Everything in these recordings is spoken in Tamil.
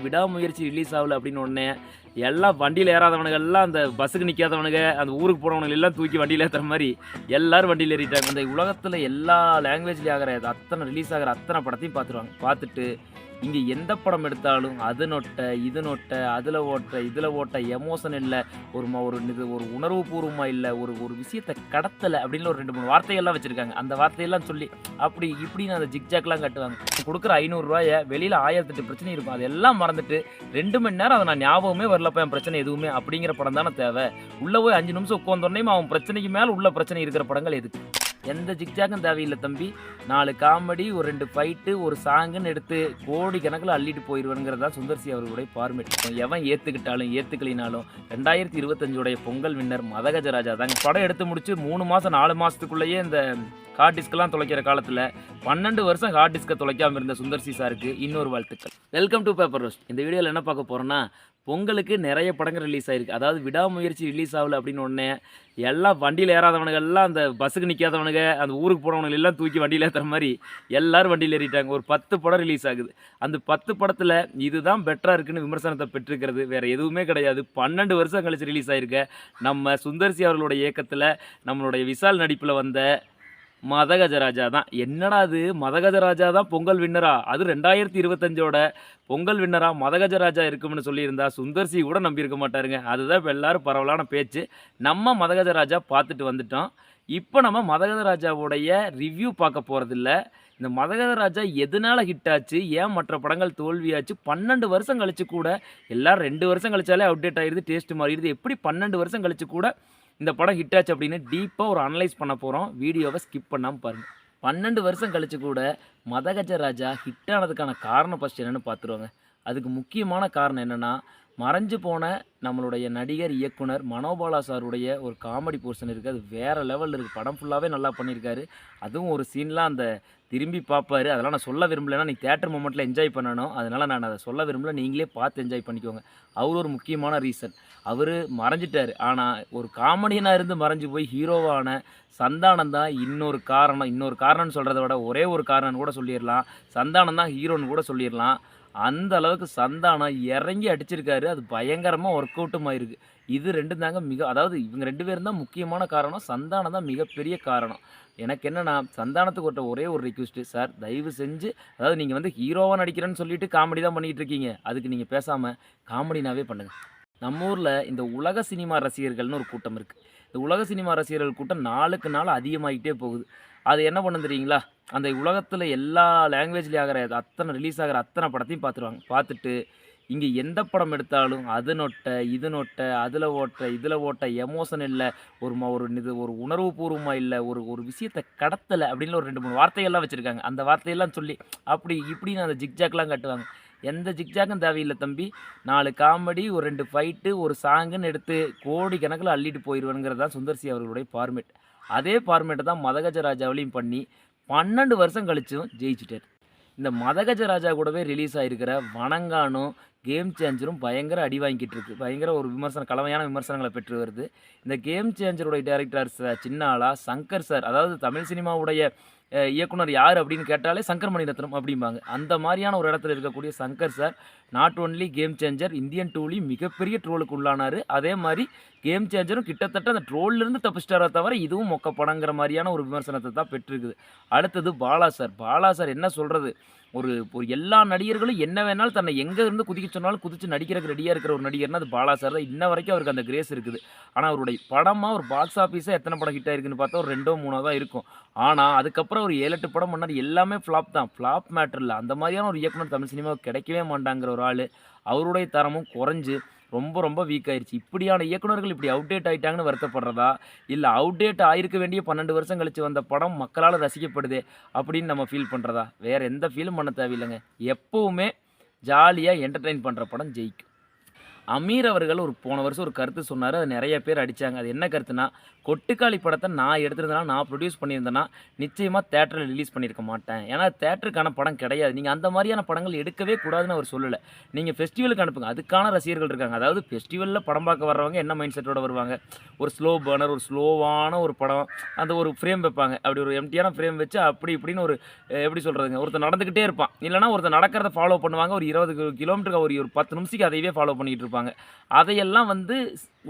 விடாமுயற்சி ரிலீஸ் ஆகல அப்படின்னு உடனே எல்லாம் வண்டியில் ஏறாதவனுங்க எல்லாம் அந்த பஸ்ஸுக்கு நிற்காதவனுங்க அந்த ஊருக்கு போனவனுங்க எல்லாம் தூக்கி வண்டியில் ஏற்றுற மாதிரி எல்லாரும் வண்டியில் ஏறிட்டாங்க. அந்த உலகத்தில் எல்லா லாங்குவேஜ்லேயும் ஆகிற அத்தனை ரிலீஸ் ஆகிற அத்தனை படத்தையும் பார்த்துருவாங்க. பார்த்துட்டு இங்கே எந்த படம் எடுத்தாலும் அது நொட்டை இது நொட்டை அதில் ஓட்ட இதில் ஓட்ட எமோஷன் இல்லை, ஒரு உணர்வு பூர்வமாக இல்லை, ஒரு விஷயத்தை கடத்தலை அப்படின்னு ஒரு 2-3 வார்த்தைகள்லாம் வச்சுருக்காங்க. அந்த வார்த்தையெல்லாம் சொல்லி அப்படி இப்படின்னு அந்த ஜிக்ஜாக்லாம் கட்டுவாங்க. கொடுக்குற 500 ரூபாயை வெளியில் 1008 பிரச்சனை இருக்கும், அதெல்லாம் மறந்துட்டு 2 மணி நேரம் அதை நான் ஞாபகமே வரலப்பா என் பிரச்சனை எதுவுமே அப்படிங்கிற படம் தானே தேவை. உள்ளே போய் 5 நிமிஷம் உட்காந்தோடனே அவன் பிரச்சனைக்கு மேலே உள்ள பிரச்சனை இருக்கிற படங்கள் எதுக்கு? எந்த ஜிக்ஜாக்கும் தேவையில்லை தம்பி. 4 காமெடி, ஒரு 2 ஃபைட்டு, ஒரு சாங்குன்னு எடுத்து கோடி கணக்கில் அள்ளிட்டு போயிடுவானுங்கிறதா சுந்தர் சி அவர்களுடைய ஃபார்மேட். எவன் ஏற்றுக்கிட்டாலும் ஏற்றுக்கலினாலும் 2025 பொங்கல் வின்னர் மதகஜராஜா தாங்க. படம் எடுத்து முடிச்சு 3 மாதம் 4 மாதத்துக்குள்ளேயே இந்த ஹார்ட் டிஸ்கெல்லாம் தொலைக்கிற காலத்தில் 12 வருஷம் ஹார்ட் டிஸ்கை தொலைக்காமல் இருந்த சுந்தர் சி சாருக்கு இன்னொரு வாழ்த்துக்கள். Welcome to paper roast. இந்த வீடியோவில் என்ன பார்க்க போகிறோன்னா, பொங்கலுக்கு நிறைய படங்கள் ரிலீஸ் ஆகிருக்கு. அதாவது விடாமுயற்சி ரிலீஸ் ஆகல அப்படின்னு உடனே எல்லாம் வண்டியில் ஏறாதவனுங்க எல்லாம் அந்த பஸ்ஸுக்கு நிற்காதவனுங்க அந்த ஊருக்கு போனவனுங்க எல்லாம் தூக்கி வண்டியில் ஏற்றுற மாதிரி எல்லாரும் வண்டியில் ஏறிட்டாங்க. ஒரு 10 படம் ரிலீஸ் ஆகுது. அந்த 10 படத்தில் இதுதான் பெட்டராக இருக்குன்னு விமர்சனத்தை பெற்றிருக்கிறது வேறு எதுவுமே கிடையாது. 12 வருஷம் கழிச்சு ரிலீஸ் ஆகிருக்க நம்ம சுந்தர் சி அவர்களுடைய இயக்கத்தில் நம்மளுடைய விஷால் நடிப்பில் வந்த மதகஜராஜா தான். என்னடா அது, மதகஜராஜா தான் பொங்கல் வின்னரா? அது 2025 பொங்கல் வின்னரா மதகஜராஜா இருக்கும்னு சொல்லியிருந்தா சுந்தர் சி கூட நம்பியிருக்க மாட்டாருங்க. அதுதான் இப்போ எல்லாரும் பரவலான பேச்சு. நம்ம மதகஜராஜா பார்த்துட்டு வந்துட்டோம். இப்போ நம்ம மதகஜராஜாவுடைய ரிவ்யூ பார்க்க போகிறதில்ல. இந்த மதகஜராஜா எதனால் ஹிட் ஆச்சு, ஏன் மற்ற படங்கள் தோல்வியாச்சு, 12 வருஷம் கழிச்சு கூட எல்லாரும் 2 வருஷம் கழிச்சாலே அப்டேட் ஆகிடுது, டேஸ்ட் மாறிடுது, எப்படி 12 வருஷம் கழிச்சு கூட இந்த படம் ஹிட் ஆச்சு அப்படின்னு டீப்பாக ஒரு அனலைஸ் பண்ண போகிறோம். வீடியோவை ஸ்கிப் பண்ணாமல் பாருங்கள். 12 வருஷம் கழிச்சு கூட மதகஜராஜா ஹிட் ஆனதுக்கான காரணம் ஃபஸ்ட் என்னென்னு பார்த்துருவாங்க. அதுக்கு முக்கியமான காரணம் என்னென்னா, மறைஞ்சு போன நம்மளுடைய நடிகர் இயக்குனர் மனோபாலா சாருடைய ஒரு காமெடி போர்ஷன் இருக்குது. அது வேறு லெவலில் இருக்குது. படம் ஃபுல்லாகவே நல்லா பண்ணியிருக்காரு. அதுவும் ஒரு சீன்லாம் அந்த திரும்பி பார்ப்பார். அதெல்லாம் நான் சொல்ல விரும்பலைன்னா நீ தேட்டர் மூமெண்ட்டில் என்ஜாய் பண்ணணும். அதனால் நான் அதை சொல்ல விரும்பலை, நீங்களே பார்த்து என்ஜாய் பண்ணிக்கோங்க. அவர் ஒரு முக்கியமான ரீசன். அவர் மறைஞ்சிட்டார். ஆனால் ஒரு காமெடியனாக இருந்து மறைஞ்சு போய் ஹீரோவான சந்தானம் தான் இன்னொரு காரணம்னு சொல்கிறத விட ஒரே ஒரு காரணம்னு கூட சொல்லிடலாம். சந்தானம் தான் ஹீரோன்னு கூட சொல்லிடலாம். அந்த அளவுக்கு சந்தானம் இறங்கி அடிச்சிருக்காரு. அது பயங்கரமாக ஒர்க் அவுட்டும் ஆயிருக்கு. இது 2 தாங்க அதாவது இவங்க 2 பேரும் தான் முக்கியமான காரணம். சந்தானம் தான் மிகப்பெரிய காரணம். எனக்கு என்னென்னா, சந்தானத்துக்கு ஒரே ஒரு ரிக்வெஸ்ட்டு, சார் தயவு செஞ்சு, அதாவது நீங்கள் ஹீரோவாக நடிக்கிறேன்னு சொல்லிட்டு காமெடி தான் பண்ணிகிட்டு இருக்கீங்க. அதுக்கு நீங்கள் பேசாமல் காமெடினாவே பண்ணுங்கள். நம்ம ஊரில் இந்த உலக சினிமா ரசிகர்கள்னு ஒரு கூட்டம் இருக்குது. இந்த உலக சினிமா ரசிகர்கள் கூட்டம் நாளுக்கு நாள் அதிகமாகிட்டே போகுது. அது என்ன பண்ண தெரியுங்களா, அந்த உலகத்தில் எல்லா லாங்குவேஜ்லேயும் ஆகிற அத்தனை ரிலீஸ் ஆகிற அத்தனை படத்தையும் பார்த்துருவாங்க. பார்த்துட்டு இங்கே எந்த படம் எடுத்தாலும் அது நொட்டை இது நொட்டை அதில் ஓட்ட இதில் ஓட்ட எமோஷன் இல்லை, ஒரு உணர்வு பூர்வமாக இல்லை, ஒரு விஷயத்தை கடத்தலை அப்படின்னு ஒரு 2-3 வார்த்தைகள்லாம் வச்சுருக்காங்க. அந்த வார்த்தையெல்லாம் சொல்லி அப்படி இப்படின்னு அந்த ஜிக்ஜாக்லாம் கட்டுவாங்க. எந்த ஜிக்ஜாக்கும் தேவையில்லை தம்பி. 4 காமெடி, ஒரு 2 ஃபைட்டு, ஒரு சாங்குன்னு எடுத்து கோடி கணக்கில் அள்ளிட்டு போயிடுவானுங்கிறது தான் சுந்தர் சி அவர்களுடைய ஃபார்மேட். அதே ஃபார்மேட்டை தான் மதகஜராஜாவிலையும் பண்ணி 12 வருஷம் கழிச்சும் ஜெயிச்சிட்டார். இந்த மதகஜராஜா கூடவே ரிலீஸ் ஆகிருக்கிற வணங்கானும் கேம் சேஞ்சரும் பயங்கர அடி வாங்கிட்டு இருக்கு. பயங்கர ஒரு கலவையான விமர்சனங்களை பெற்று வருது. இந்த கேம் சேஞ்சருடைய டைரக்டர் சின்ன ஆளா சங்கர் சார், அதாவது தமிழ் சினிமாவுடைய இயக்குனர் யார் அப்படின்னு கேட்டாலே சங்கர் மணிரத்னம் அப்படிம்பாங்க. அந்த மாதிரியான ஒரு இடத்துல இருக்கக்கூடிய Shankar sir not only game changer, Indian டூலையும் மிகப்பெரிய ட்ரோலுக்கு உள்ளானார். அதே மாதிரி கேம் சேஞ்சரும் கிட்டத்தட்ட அந்த ட்ரோல்லேருந்து தப்பிச்சிட்டாரா தவிர இதுவும் மொக்க படங்கிற மாதிரியான ஒரு விமர்சனத்தை தான் பெற்றிருக்குது. அடுத்தது பாலா சார் என்ன சொல்கிறது, ஒரு எல்லா நடிகர்களும் என்ன வேணாலும் தன்னை எங்கே இருந்து குதிக்க சொன்னாலும் குதிச்சு நடிக்கிறதுக்கு ரெடியாக இருக்கிற ஒரு நடிகர்னா அது பாலா சார் தான். இன்ன வரைக்கும் அவருக்கு அந்த கிரேஸ் இருக்குது. ஆனால் அவருடைய படமாக ஒரு பாக்ஸ் ஆஃபீஸாக எத்தனை படம் ஹிட் ஆயிருக்குன்னு பார்த்தா ஒரு 2-3 தான் இருக்கும். ஆனால் அதுக்கப்புறம் ஒரு 7-8 படம் பண்ணார். எல்லாமே ஃப்ளாப் தான். ஃப்ளாப் மேட்டர் இல்லை. அந்த மாதிரியான ஒரு இயக்குனர் தமிழ் சினிமாவுக்கு கிடைக்கவே மாட்டாங்கிற ஒரு ஆள். அவருடைய தரமும் குறைஞ்சு ரொம்ப வீக் ஆயிடுச்சு. இப்படியான இயக்குநர்கள் இப்படி அவுடேட் ஆகிட்டாங்கன்னு வருத்தப்படுறதா, இல்லை அவுடேட் ஆகிருக்க வேண்டிய 12 வருஷம் கழித்து வந்த படம் மக்களால் ரசிக்கப்படுதே அப்படின்னு நம்ம ஃபீல் பண்ணுறதா? வேறு எந்த ஃபீலும் பண்ண தேவையில்லைங்க. எப்போவுமே ஜாலியாக என்டர்டெயின் பண்ணுற படம் ஜெயிக்கும். அமீர் அவர்கள் போன வருஷம் ஒரு கருத்து சொன்னாரு. அது நெறைய பேர் அடிச்சாங்க. அது என்ன கருத்துன்னா, கொட்டுக்காளி படத்த நான் எடுத்திருந்தேன்னா, நான் ப்ரொடியூஸ் பண்ணியிருந்தேன்னா, நிச்சயமா தியேட்டர்ல ரிலீஸ் பண்ணியிருக்க மாட்டேன். ஏன்னா தியேட்டருக்கான படம் கிடையாது. நீங்க அந்த மாரியான படங்கள் எடுக்கவே கூடாதுன்னு அவர் சொல்லல. நீங்க ஃபெஸ்டிவலுக்கு அனுப்புங்க. அதுக்கான ரசிகர்கள் இருக்காங்க. அதாவது ஃபெஸ்டிவல்ல படம் பார்க்க வர்றவங்க என்ன மைண்ட் செட்டோட வருவாங்க? ஒரு ஸ்லோ பர்னர், ஒரு ஸ்லோவான ஒரு படம். அந்த ஒரு ஃப்ரேம் வைப்பாங்க. அப்படி ஒரு எம்ப்டியான ஃப்ரேம் வச்சு அப்படி இப்படின்னு ஒரு எப்படி சொல்றதுங்க? ஒருத்தன் நடந்துக்கிட்டே இருப்பான். இல்லன்னா ஒருத்தன் நடக்கிறத ஃபாலோ பண்ணுவாங்க. ஒரு 20 கிலோமீட்டருக்கு ஒரு 10 நிமிஷத்துக்கு அதையவே ஃபாலோ பண்ணிட்டு இருப்பாங்க. அதையெல்லாம் வந்து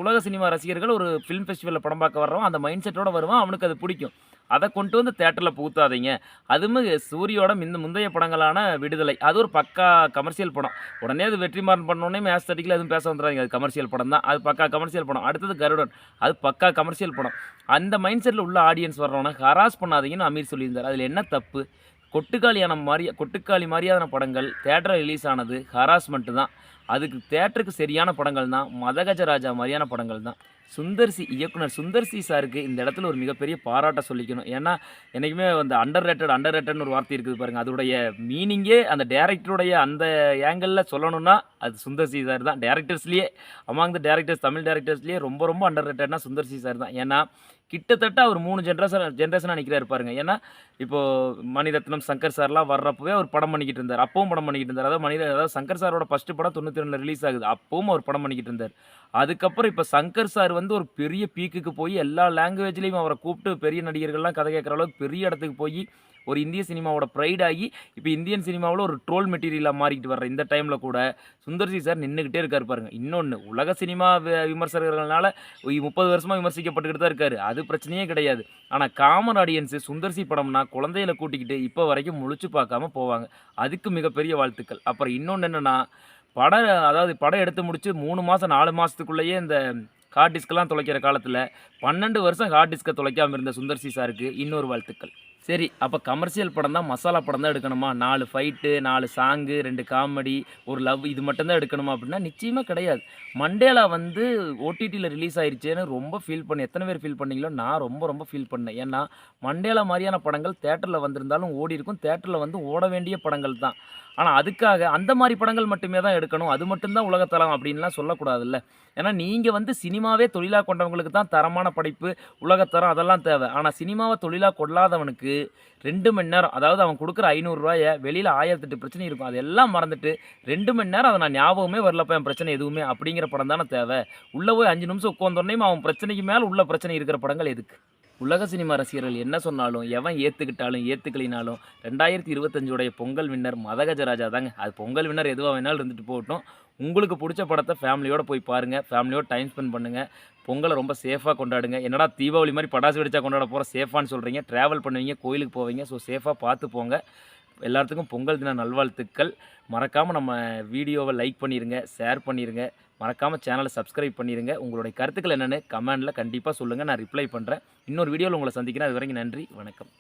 உலக சினிமா ரசிகர்கள் ஒரு ஃபிலிம் ஃபெஸ்டிவல்ல படம் பார்க்க வர்றவன் அந்த மைண்ட் செட்டோட வருவான். அவனுக்கு அது பிடிக்கும். அத கொண்டு வந்து தியேட்டர்ல புகுத்தாதீங்க. அதுவும் சூரியோட முந்தைய படங்களான விடுதலை. அது ஒரு பக்கா கமர்ஷியல் படம். உடனே அது வெற்றிமாறன் பண்ணோனே ஆஸ்தட்டிக்ல எதுவும் பேச வந்துறாதீங்க. அது கமர்ஷியல் படம் தான். அது பக்கா கமர்ஷியல் படம். அடுத்தது கருடன். அது பக்கா கமர்ஷியல் படம். அந்த மைண்ட் செட்ல உள்ள ஆடியன்ஸ் வர்றவன ஹராஸ் பண்ணாதீங்கன்னு அமீர் சொல்லியிருந்தாரு. அதுல என்ன தப்பு? கொட்டுக்காளி மாரியான படங்கள் தியேட்டர்ல ரிலீஸ் ஆனது ஹராஸ்மென்ட் தான். அதுக்கு தியேட்டருக்கு சரியான படங்கள் தான் மதகஜராஜா மாரியான படங்கள் தான். இயக்குனர் சுந்தர் சி சாருக்கு இந்த இடத்துல ஒரு மிகப்பெரிய பாராட்ட சொல்லிக்கணும். ஏன்னா, என்னைக்குமே அந்த அண்டர் ரேட்டட்ன்னு ஒரு வார்த்தை இருக்குது பாருங்க. அதோடைய மீனிங்கே அந்த டைரக்டருடைய அந்த ஆங்கிள்ல சொல்லணும்னா, அது சுந்தர் சி சார் தான். டைரக்டர்ஸ்லயே அமாங் தி டைரக்டர்ஸ் தமிழ் டைரக்டர்ஸ்லயே ரொம்ப ரொம்ப அண்டர் ரேட்டட்னா சுந்தர் சி சார் தான். ஏன்னா, கிட்டத்தட்ட அவர் 3 ஜெனரேஷனா நிக்கிறாரு பாருங்க. ஏன்னா, இப்போ மணிரத்னம், சங்கர் சார்லாம் வர்றப்பவே அவர் படம் பண்ணிக்கிட்டு இருந்தார். அப்பவும் படம் பண்ணிக்கிட்டு இருந்தார். அதாவது சங்கர் சாரோட ஃபர்ஸ்ட் படம் 92ல ரிலீஸ் ஆகுது. அப்பவும் அவர் படம் பண்ணிக்கிட்டு இருந்தார். அதுக்கப்புறம் இப்ப சங்கர் சார் வந்து ஒரு பெரிய பீக்குக்கு போய் எல்லா லாங்குவேஜ்லயும் அவர கூப்பிட்டு பெரிய நடிகர்கள்லாம் கதை கேட்கிற அளவுக்கு பெரிய இடத்துக்கு போய் ஒரு இந்திய சினிமாவோட பிரைட் ஆகி இப்ப இந்தியன் சினிமாவுல ஒரு ட்ரோல் மெட்டீரியலா மாறிக்கிட்டு வர்ற இந்த டைம்ல கூட சுந்தர் சி சார் நின்னுகிட்டே இருக்காரு பாருங்க. இன்னொன்னு உலக சினிமா விமர்சகர்கள்னால 30 வருஷமா விமர்சிக்கப்பட்டுக்கிட்டு தான் இருக்காரு. அது பிரச்சனையே கிடையாது. ஆனா காமன் ஆடியன்ஸ் சுந்தர் சி படம்னா குழந்தைகளை கூட்டிக்கிட்டு இப்ப வரைக்கும் முழிச்சு பார்க்காம போவாங்க. அதுக்கு மிகப்பெரிய வாழ்த்துக்கள். அப்புறம் இன்னொன்னு என்னன்னா படம் எடுத்து முடிச்சு 3 மாசம் 4 மாசத்துக்குள்ளேயே இந்த ஹார்ட் டிஸ்க்லாம் தொலைக்கிற காலத்துல 12 வருஷம் ஹார்ட் டிஸ்க தொலைக்காம இருந்த சுந்தர் சி சாருக்கு இன்னொரு வாழ்த்துக்கள். சரி, அப்ப கமர்ஷியல் படம் தான், மசாலா படம் தான் எடுக்கணுமா? 4 ஃபைட்டு, 4 சாங்கு, 2 காமெடி, ஒரு லவ் இது மட்டும் தான் எடுக்கணுமா அப்படின்னா நிச்சயமா கிடையாது. மண்டேலா வந்து ஓடிடில ரிலீஸ் ஆயிருச்சேன்னு ரொம்ப ஃபீல் பண்ணேன். எத்தனை பேர் ஃபீல் பண்ணீங்களோ நான் ரொம்ப ரொம்ப ஃபீல் பண்ணேன். ஏன்னா மண்டேலா மாரியான படங்கள் தியேட்டர்ல வந்திருந்தாலும் ஓடியிருக்கும். தியேட்டர்ல வந்து ஓட வேண்டிய படங்கள் தான். ஆனா அதுக்காக அந்த மாரி படங்கள் மட்டுமே தான் எடுக்கணும். அது மட்டும் தான் உலகத்தரம் அப்படின்லாம் சொல்லக்கூடாதுல்ல. ஏன்னா நீங்க வந்து சினிமாவே தொழிலா கொண்டவங்களுக்கு தான் தரமான படைப்பு, உலகத்தரம் அதெல்லாம் தேவை. ஆனா சினிமாவ தொழிலா கொள்ளாதவனுக்கு 2 மணி நேரம், அதாவது அவன் குடுக்குற ரூ. 500 வெளியில 1008 பிரச்சனை இருக்கும். அதெல்லாம் மறந்துட்டு 2 மணி நேரம் அத நான் ஞாபகமே வரலப்பா என் பிரச்சனை எதுவுமே அப்படிங்கிற படம் தானே தேவை. உள்ள போய் 5 நிமிஷம் உட்கார்ந்தோனேயும் அவன் பிரச்சனைக்கு மேல உள்ள பிரச்சனை இருக்கிற படங்கள் எதுக்கு? உலக சினிமா ரசிகர்கள் என்ன சொன்னாலும், எவன் ஏத்துக்கிட்டாலும், ஏத்துக்கலைனாலும் 2025 பொங்கல் வின்னர் மதகஜராஜா தாங்க. அது பொங்கல் வின்னர் எதுவா வேணாலும் இருந்துட்டு போகட்டும். உங்களுக்கு புடிச்ச படத்த ஃபேமிலியோட போய் பாருங்க. ஃபேமிலியோட டைம் ஸ்பெண்ட் பண்ணுங்க. பொங்கல ரொம்ப சேஃபா கொண்டாடுங்க. என்னடா தீபாவளி மாரி பட்டாசு வெடிச்சா கொண்டாட போறோம் சேஃபான்னு சொல்றீங்க. டிராவல் பண்ணுவீங்க, கோயிலுக்கு போவீங்க. ஸோ சேஃபா பார்த்து போங்க. எல்லாத்துக்கும் பொங்கல் தின நல்வாழ்த்துக்கள். மறக்காம நம்ம வீடியோவ லைக் பண்ணிருங்க, ஷேர் பண்ணிருங்க. மறக்காம சேனலை சப்ஸ்கிரைப் பண்ணிருங்க. உங்களுடைய கருத்துக்கள் என்னன்னு கமெண்ட்ல கண்டிப்பா சொல்லுங்க. நான் ரிப்ளை பண்றேன். இன்னொரு வீடியோல உங்களை சந்திக்கிறேன். அதுவரைக்கும் நன்றி, வணக்கம்.